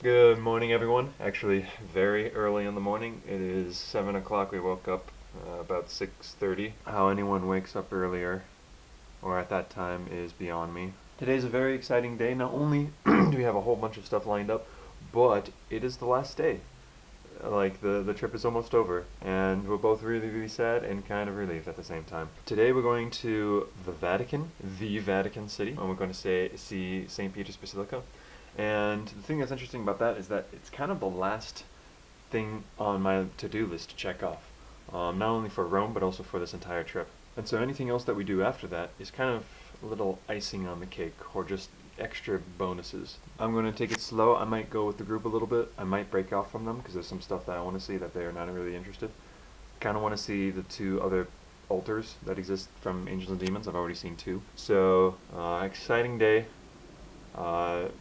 Good morning, everyone. Actually, very early in the morning. It is 7 o'clock. We woke up about 6:30. How anyone wakes up earlier or at that time is beyond me. Today's a very exciting day. Not only do we have a whole bunch of stuff lined up, but it is the last day. Like the trip is almost over, and we're both really, really sad and kind of relieved at the same time. Today we're going to the Vatican City, and we're going to see St. Peter's Basilica. And the thing that's interesting about that is that it's kind of the last thing on my to-do list to check off, not only for Rome but also for this entire trip. And so anything else that we do after that is kind of a little icing on the cake, or just extra bonuses. I'm going to take it slow. I might go with the group a little bit. I might break off from them because there's some stuff that I want to see that they are not really interested. Kind of want to see the two other altars that exist from Angels and Demons. I've already seen two. So, exciting day.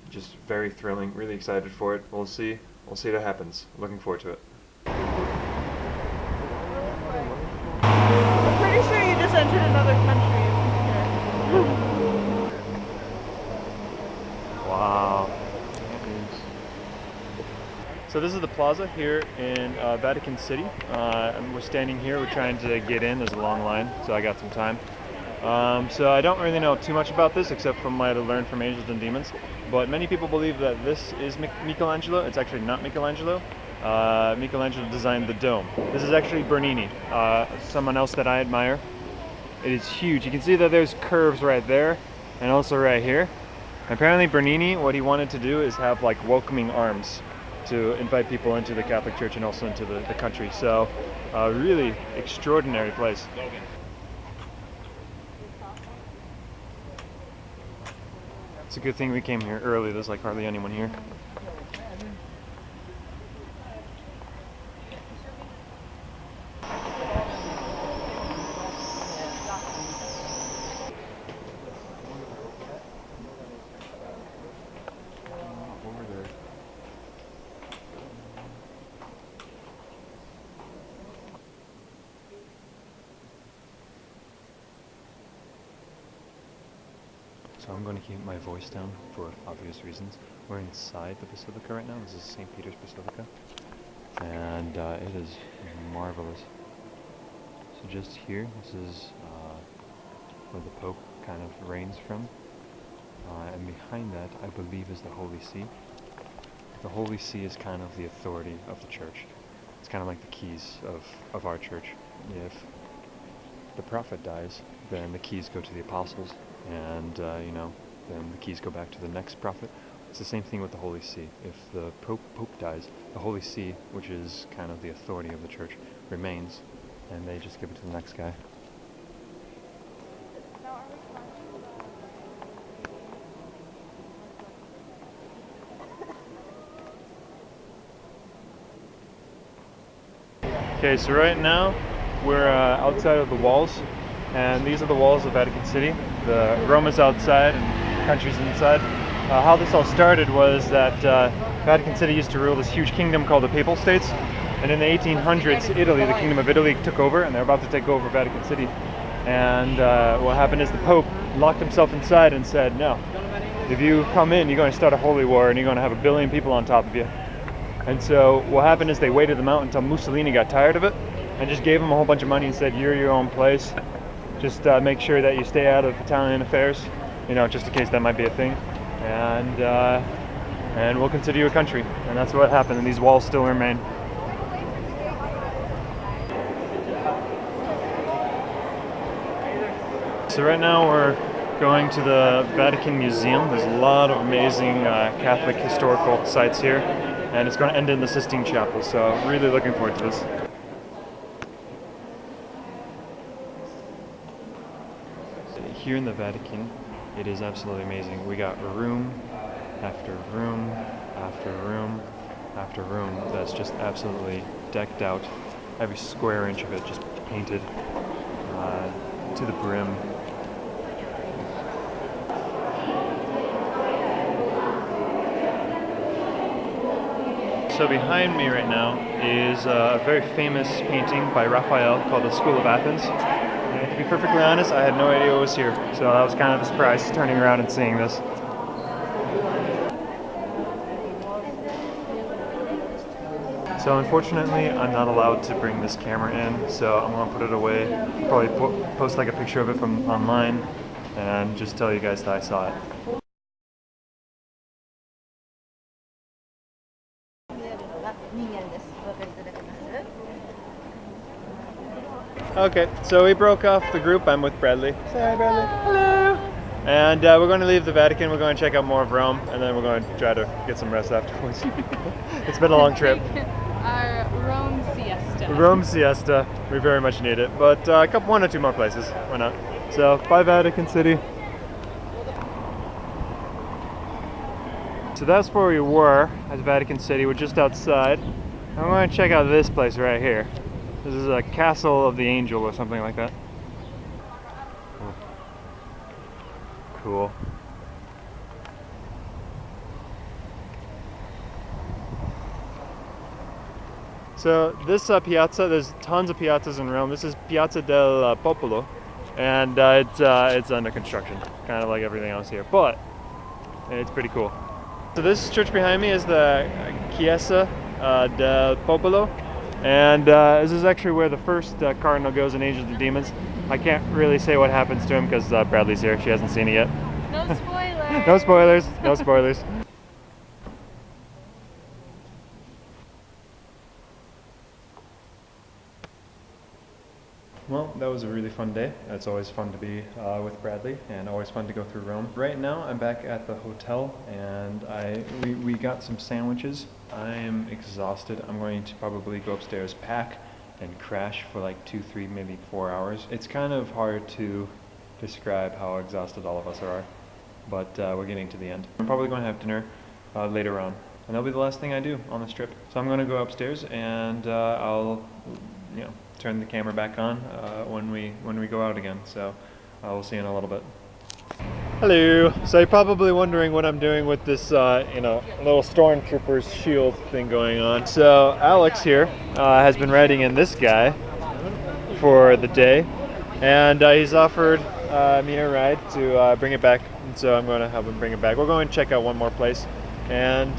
Just very thrilling. Really excited for it. We'll see. We'll see what happens. Looking forward to it. I'm pretty sure you just entered another country. Wow. So this is the plaza here in Vatican City. And we're standing here. We're trying to get in. There's a long line, so I got some time. So I don't really know too much about this except from what I learned from Angels and Demons, but many people believe that this is Michelangelo. It's actually not Michelangelo. Michelangelo designed the dome. This is actually Bernini, someone else that I admire. It is huge. You can see that there's curves right there and also right here. Apparently Bernini, what he wanted to do is have like welcoming arms to invite people into the Catholic Church and also into the country. So really extraordinary place. It's a good thing we came here early. There's like hardly anyone here. So I'm going to keep my voice down for obvious reasons. We're inside the Basilica right now. This is St. Peter's Basilica. And it is marvelous. So just here, this is where the Pope kind of reigns from. And behind that, I believe, is the Holy See. The Holy See is kind of the authority of the Church. It's kind of like the keys of our Church. If the prophet dies, then the keys go to the apostles. And, then the keys go back to the next prophet. It's the same thing with the Holy See. If the Pope dies, the Holy See, which is kind of the authority of the Church, remains, and they just give it to the next guy. Okay, so right now we're outside of the walls. And these are the walls of Vatican City. The Rome is outside and country's inside. How this all started was that Vatican City used to rule this huge kingdom called the Papal States. And in the 1800s, Italy, the Kingdom of Italy, took over, and they're about to take over Vatican City. And what happened is the Pope locked himself inside and said, no, if you come in, you're going to start a holy war and you're going to have 1 billion people on top of you. And so what happened is they waited them out until Mussolini got tired of it and just gave him a whole bunch of money and said, you're your own place. Just make sure that you stay out of Italian affairs, just in case that might be a thing. And we'll consider you a country. And that's what happened, and these walls still remain. So right now we're going to the Vatican Museum. There's a lot of amazing Catholic historical sites here. And it's going to end in the Sistine Chapel, so really looking forward to this. Here in the Vatican, it is absolutely amazing. We got room after room after room after room that's just absolutely decked out. Every square inch of it just painted to the brim. So behind me right now is a very famous painting by Raphael called The School of Athens. And to be perfectly honest, I had no idea it was here, so that was kind of a surprise turning around and seeing this. So unfortunately, I'm not allowed to bring this camera in, so I'm gonna put it away. Probably post like a picture of it from online, and just tell you guys that I saw it. Okay, so we broke off the group. I'm with Bradley. Say hi, Bradley. Hello. And we're going to leave the Vatican. We're going to check out more of Rome, and then we're going to try to get some rest afterwards. It's been a long trip. Our Rome siesta. Rome siesta. We very much need it, but one or two more places. Why not? So, bye Vatican City. So that's where we were at Vatican City. We're just outside. I'm going to check out this place right here. This is a Castle of the Angel or something like that. Oh. Cool. So this piazza, there's tons of piazzas in Rome. This is Piazza del Popolo, and it's under construction, kind of like everything else here, but it's pretty cool. So this church behind me is the Chiesa del Popolo, and this is actually where the first cardinal goes in Angels and Demons. I can't really say what happens to him because Bradley's here. She hasn't seen it yet. No spoilers. No spoilers. No spoilers. Well, that was a really fun day. It's always fun to be with Bradley, and always fun to go through Rome. Right now, I'm back at the hotel, and we got some sandwiches. I am exhausted. I'm going to probably go upstairs, pack, and crash for like 2, 3, maybe 4 hours. It's kind of hard to describe how exhausted all of us are, but we're getting to the end. I'm probably going to have dinner later on, and that'll be the last thing I do on this trip. So I'm going to go upstairs, and I'll, turn the camera back on when we go out again. So we'll see you in a little bit. Hello. So you're probably wondering what I'm doing with this, little stormtrooper's shield thing going on. So Alex here has been riding in this guy for the day, and he's offered me a ride to bring it back. And so I'm going to help him bring it back. We're going to check out one more place, and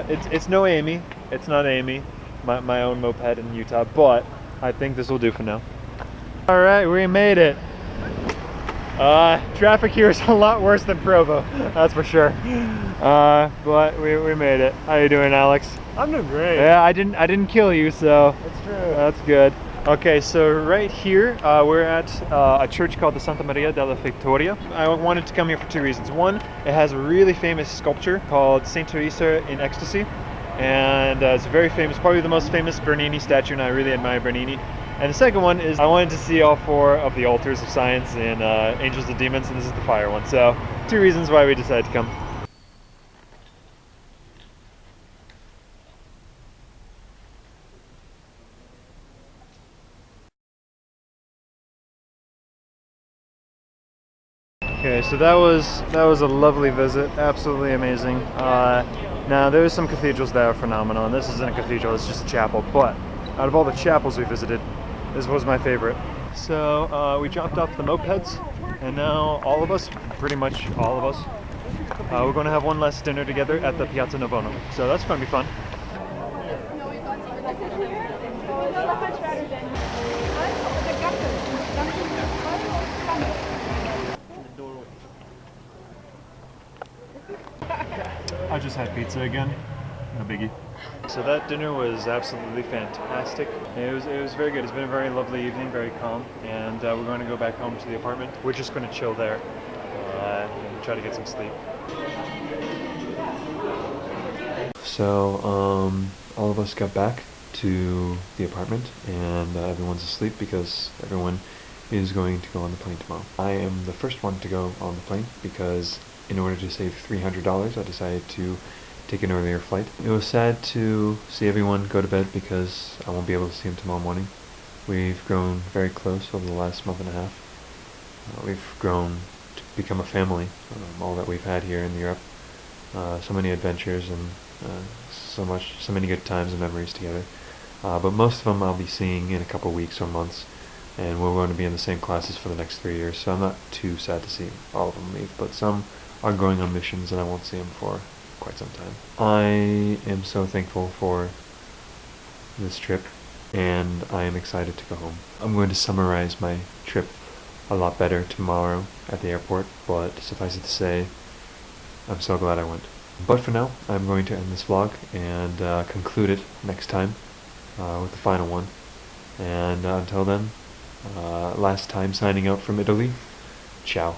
it's no Amy. It's not Amy, my own moped in Utah, but I think this will do for now. All right, we made it. Traffic here is a lot worse than Provo, that's for sure. But we made it. How you doing, Alex? I'm doing great. Yeah, I didn't kill you, so That's true. that's good. Okay, so right here we're at a church called the Santa Maria della Vittoria. I wanted to come here for two reasons. One, it has a really famous sculpture called Saint Teresa in Ecstasy, and it's very famous, probably the most famous Bernini statue, and I really admire Bernini. And the second one is I wanted to see all 4 of the altars of science in Angels and Demons, and this is the fire one. So 2 reasons why we decided to come. Okay, so that was a lovely visit, absolutely amazing. Now there's some cathedrals that are phenomenal, and this isn't a cathedral, it's just a chapel, but out of all the chapels we visited, this was my favorite. So we dropped off the mopeds, and now all of us, pretty much all of us, we're going to have one last dinner together at the Piazza Navona. So that's going to be fun. I just had pizza again, no biggie. So that dinner was absolutely fantastic. It was very good. It's been a very lovely evening, very calm, and we're going to go back home to the apartment. We're just going to chill there and try to get some sleep. So all of us got back to the apartment, and everyone's asleep because everyone is going to go on the plane tomorrow. I am the first one to go on the plane because in order to save $300, I decided to take an earlier flight. It was sad to see everyone go to bed because I won't be able to see them tomorrow morning. We've grown very close over the last month and a half. We've grown to become a family, all that we've had here in Europe. So many adventures and so many good times and memories together. But most of them I'll be seeing in a couple weeks or months, and we're going to be in the same classes for the next 3 years, so I'm not too sad to see all of them leave, but some are going on missions and I won't see them for quite some time. I am so thankful for this trip, and I am excited to go home. I'm going to summarize my trip a lot better tomorrow at the airport, but suffice it to say, I'm so glad I went. But for now, I'm going to end this vlog and conclude it next time with the final one. And until then, last time signing out from Italy. Ciao.